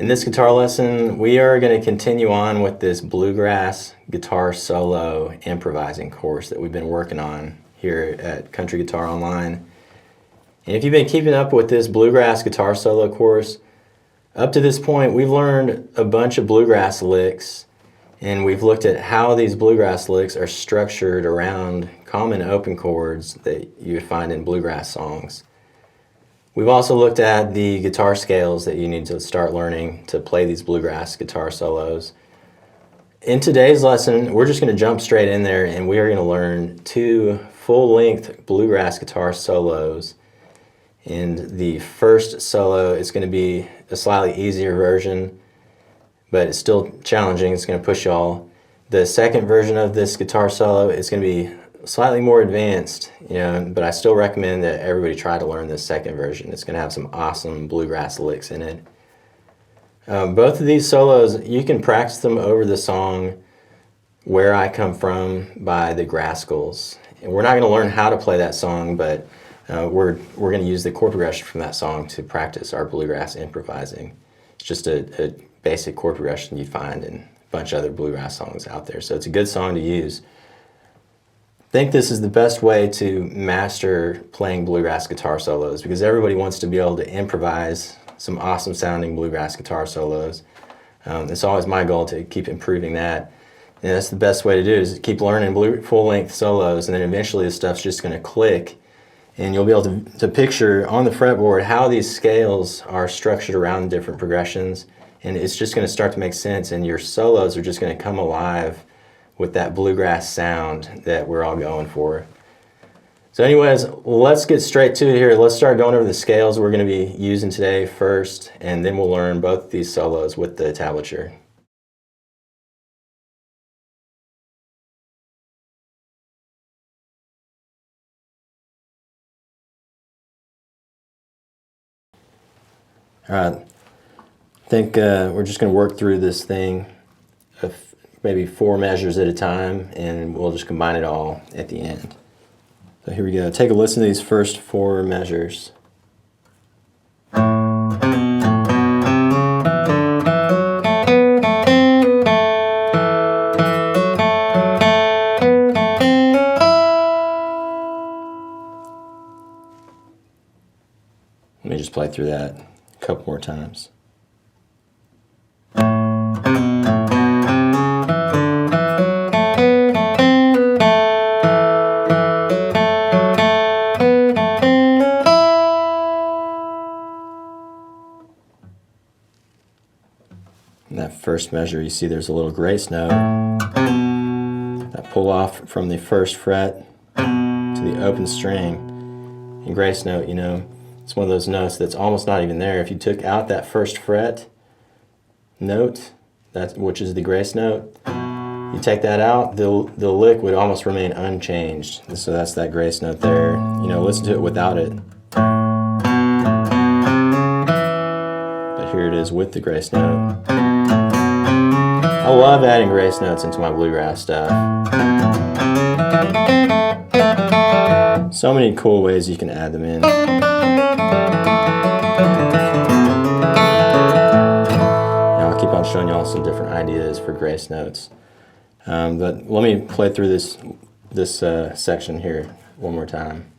In this guitar lesson, we are going to continue on with this bluegrass guitar solo improvising course that we've been working on here at Country Guitar Online. And if you've been keeping up with this bluegrass guitar solo course, up to this point we've learned a bunch of bluegrass licks, and we've looked at how these bluegrass licks are structured around common open chords that you would find in bluegrass songs. We've also looked at the guitar scales that you need to start learning to play these bluegrass guitar solos. In today's lesson, we're just going to jump straight in there and we are going to learn 2 full-length bluegrass guitar solos. And the first solo is going to be a slightly easier version, but it's still challenging. It's going to push y'all. The second version of this guitar solo is going to be slightly more advanced, but I still recommend that everybody try to learn this second version. It's going to have some awesome bluegrass licks in it. Both of these solos, you can practice them over the song Where I Come From by the Grascals. And we're not going to learn how to play that song, but we're going to use the chord progression from that song to practice our bluegrass improvising. It's just a basic chord progression you find in a bunch of other bluegrass songs out there. So it's a good song to use. I think this is the best way to master playing bluegrass guitar solos because everybody wants to be able to improvise some awesome sounding bluegrass guitar solos. It's always my goal to keep improving that. And that's the best way to do it, is keep learning full-length solos, and then eventually this stuff's just going to click and you'll be able to picture on the fretboard how these scales are structured around different progressions, and it's just going to start to make sense, and your solos are just going to come alive with that bluegrass sound that we're all going for. So anyways, let's get straight to it here. Let's start going over the scales we're going to be using today first, and then we'll learn both these solos with the tablature. All right, I think we're just going to work through this thing of maybe 4 measures at a time, and we'll just combine it all at the end. So here we go. Take a listen to these first 4 measures. Let me just play through that a couple more times. In that first measure, you see there's a little grace note that pull off from the first fret to the open string. And grace note, it's one of those notes that's almost not even there. If you took out that first fret note, which is the grace note, you take that out, the lick would almost remain unchanged. So that's that grace note there. Listen to it without it. But here it is with the grace note. I love adding grace notes into my bluegrass stuff. So many cool ways you can add them in. Now I'll keep on showing y'all some different ideas for grace notes. But let me play through this section here one more time.